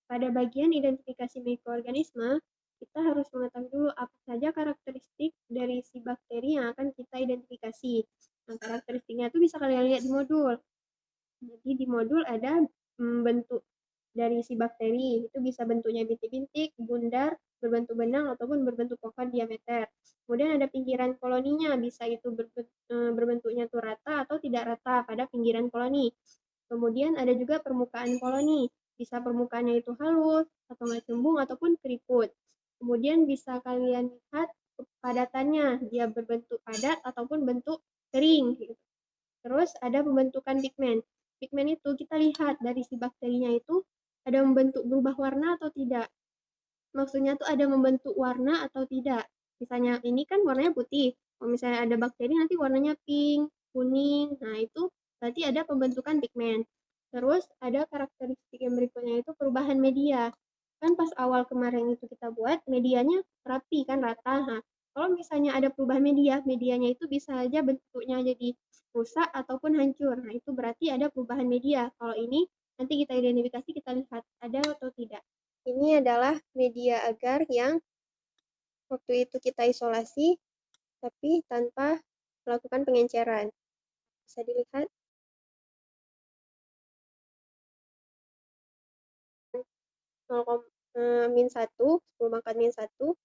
Pada bagian identifikasi mikroorganisme, kita harus mengetahui dulu apa saja karakteristik dari si bakteri yang akan kita identifikasi. Nah, karakteristiknya itu bisa kalian lihat di modul. Jadi di modul ada bentuk dari si bakteri, itu bisa bentuknya bintik-bintik, bundar, berbentuk benang, ataupun berbentuk pohon diameter. Kemudian ada pinggiran koloninya, bisa itu berbentuknya tuh rata atau tidak rata pada pinggiran koloni. Kemudian ada juga permukaan koloni, bisa permukaannya itu halus, atau nggak cembung, ataupun keriput. Kemudian bisa kalian lihat kepadatannya, dia berbentuk padat ataupun bentuk kering. Terus ada pembentukan pigmen. Pigmen itu kita lihat dari si bakterinya itu ada membentuk berubah warna atau tidak. Maksudnya tuh ada membentuk warna atau tidak. Misalnya ini kan warnanya putih. Kalau misalnya ada bakteri nanti warnanya pink, kuning. Nah itu berarti ada pembentukan pigmen. Terus ada karakteristik yang berikutnya itu perubahan media. Kan pas awal kemarin itu kita buat, medianya rapi kan rata. Nah, kalau misalnya ada perubahan media, medianya itu bisa aja bentuknya jadi rusak ataupun hancur. Nah, itu berarti ada perubahan media. Kalau ini nanti kita identifikasi, kita lihat ada atau tidak. Ini adalah media agar yang waktu itu kita isolasi, tapi tanpa melakukan pengenceran. Bisa dilihat. 0,-1, 10 pangkat -1.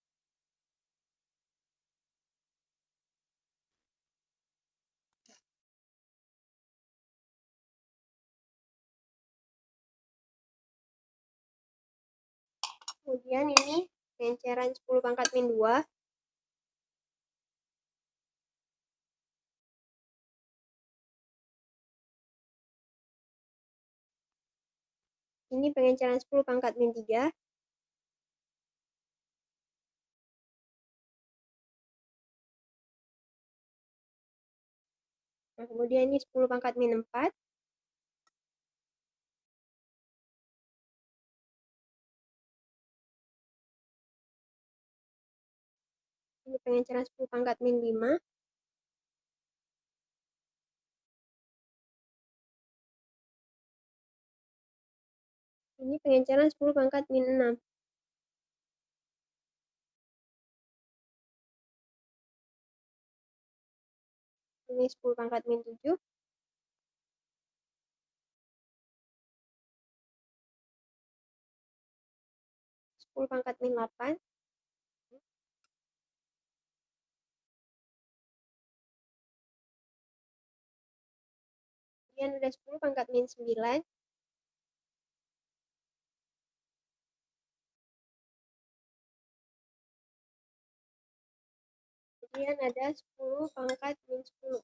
Kemudian ini pengenceran 10 pangkat -2. Ini pengenceran 10 pangkat -3. Nah, kemudian ini 10 pangkat -4. Ini pengenceran 10 pangkat -5. Ini pengenceran 10 pangkat -6. Ini 10 pangkat -7. Sepuluh pangkat -8. Kemudian ada 10 pangkat -9. Kemudian ada 10 pangkat -10.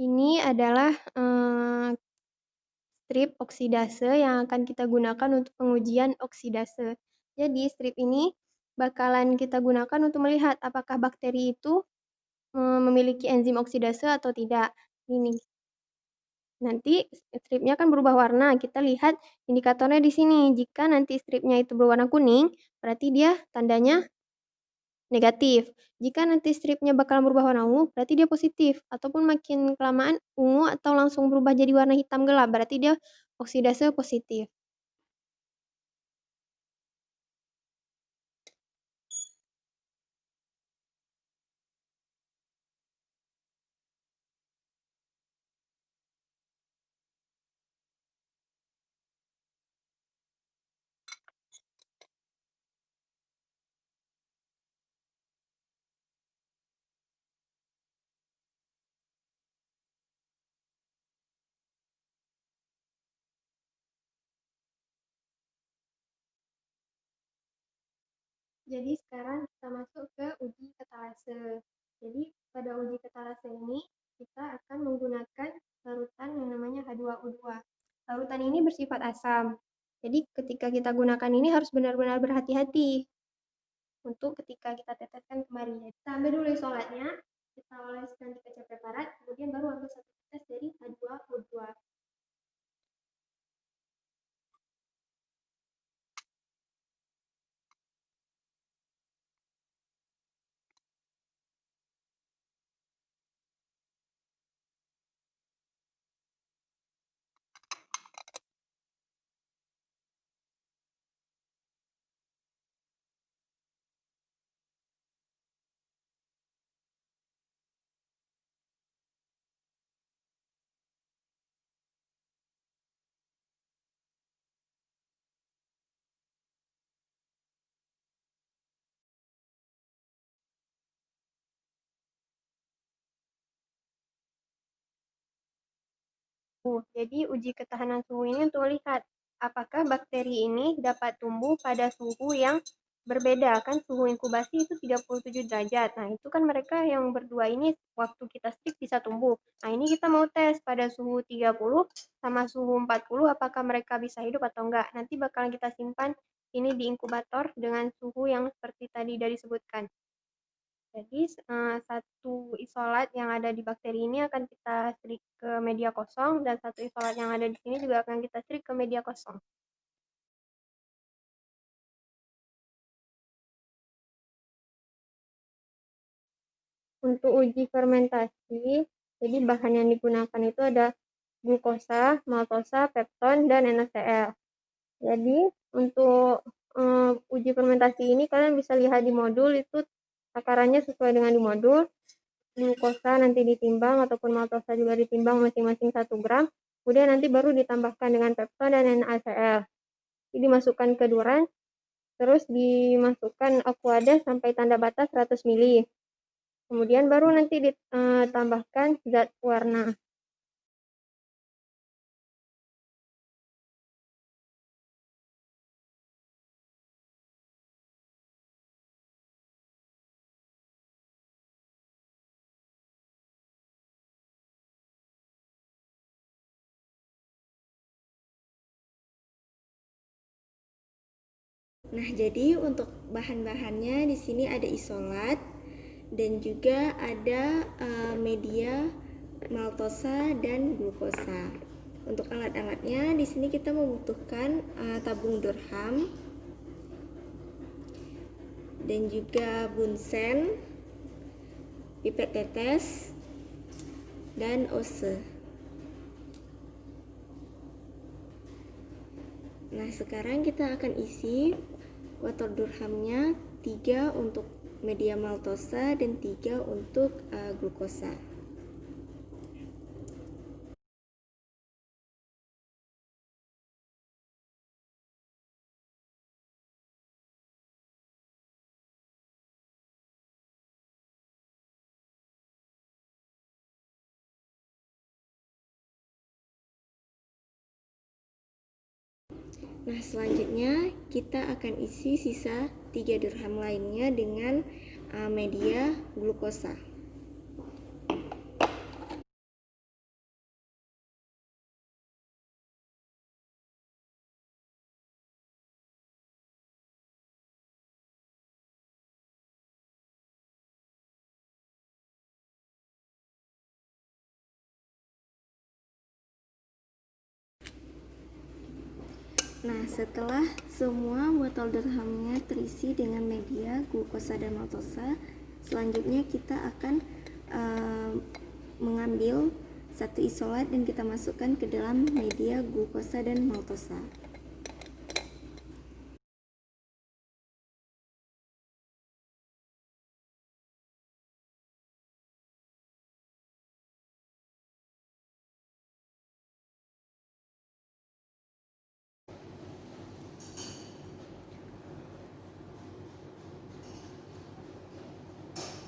Ini adalah strip oksidase yang akan kita gunakan untuk pengujian oksidase. Jadi strip ini bakalan kita gunakan untuk melihat apakah bakteri itu memiliki enzim oksidase atau tidak. Ini nanti stripnya kan berubah warna. Kita lihat indikatornya di sini. Jika nanti stripnya itu berwarna kuning, berarti dia tandanya negatif. Jika nanti stripnya bakal berubah warna ungu, berarti dia positif. Ataupun makin kelamaan ungu atau langsung berubah jadi warna hitam gelap, berarti dia oksidase positif. Jadi sekarang kita masuk ke uji katalase. Jadi pada uji katalase ini kita akan menggunakan larutan yang namanya H2O2. Larutan ini bersifat asam. Jadi ketika kita gunakan ini harus benar-benar berhati-hati untuk ketika kita teteskan kemari. Kita ambil dulu isolatnya, kita oleskan di kaca preparat, kemudian baru ambil satu tetes dari H2O2. Jadi uji ketahanan suhu ini untuk melihat apakah bakteri ini dapat tumbuh pada suhu yang berbeda. Kan suhu inkubasi itu 37 derajat. Nah, itu kan mereka yang berdua ini waktu kita stik bisa tumbuh. Nah, ini kita mau tes pada suhu 30 sama suhu 40 apakah mereka bisa hidup atau enggak. Nanti bakalan kita simpan ini di inkubator dengan suhu yang seperti tadi dari sebutkan. Jadi satu isolat yang ada di bakteri ini akan kita strik ke media kosong dan satu isolat yang ada di sini juga akan kita strik ke media kosong. Untuk uji fermentasi, jadi bahan yang digunakan itu ada glukosa, maltosa, pepton, dan NaCl. Jadi untuk uji fermentasi ini kalian bisa lihat di modul itu takarannya sesuai dengan di modul. Glukosa nanti ditimbang ataupun maltosa juga ditimbang masing-masing 1 gram. Kemudian nanti baru ditambahkan dengan pepton dan NaCl. Jadi dimasukkan ke duran, terus dimasukkan aquada sampai tanda batas 100 ml. Kemudian baru nanti ditambahkan zat warna. Nah, jadi untuk bahan-bahannya di sini ada isolat dan juga ada media maltosa dan glukosa. Untuk alat-alatnya di sini kita membutuhkan tabung Durham dan juga bunsen, pipet tetes, dan ose. Nah, sekarang kita akan isi water Durhamnya 3 untuk media maltosa dan 3 untuk glukosa. Nah, selanjutnya kita akan isi sisa 3 dirham lainnya dengan media glukosa. Nah, setelah semua botol dirhamnya terisi dengan media glukosa dan maltosa, selanjutnya kita akan mengambil satu isolat dan kita masukkan ke dalam media glukosa dan maltosa.